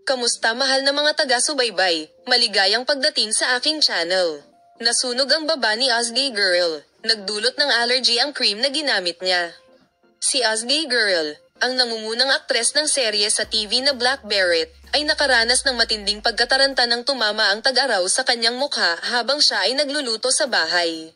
Kamusta mahal na mga taga-subaybay, maligayang pagdating sa aking channel. Nasunog ang baba ni Ozgay Girl, nagdulot ng allergy ang cream na ginamit niya. Si Ozgay Girl, ang nangungunang aktres ng serye sa TV na Black Beret, ay nakaranas ng matinding pagkataranta nang tumama ang tag-araw sa kanyang mukha habang siya ay nagluluto sa bahay.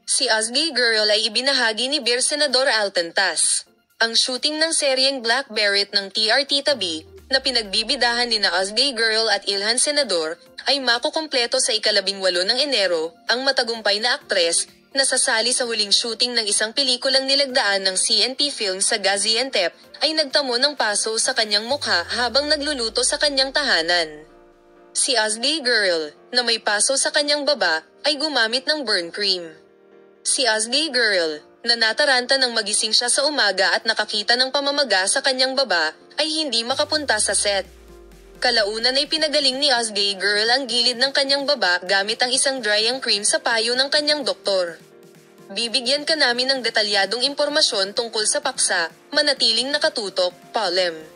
Si Ozgay Girl ay ibinahagi ni Bir Senador Altentas. Ang shooting ng seryeng Black Beret ng TRT Tabi, na pinagbibidahan ni na Ozgay Girl at Ilhan Senador, ay makukumpleto sa ika-18 ng Enero. Ang matagumpay na aktres, nasasali sa huling shooting ng isang pelikulang nilagdaan ng CNP Films sa Gaziantep, ay nagtamo ng paso sa kanyang mukha habang nagluluto sa kanyang tahanan. Si Ozgay Girl, na may paso sa kanyang baba, ay gumamit ng burn cream. Si Ozgay Girl, na nataranta nang magising siya sa umaga at nakakita ng pamamaga sa kanyang baba, ay hindi makapunta sa set. Kalaunan ay pinagaling ni Ozgay Girl ang gilid ng kanyang baba gamit ang isang drying cream sa payo ng kanyang doktor. Bibigyan ka namin ng detalyadong impormasyon tungkol sa paksa, manatiling nakatutok, Palem.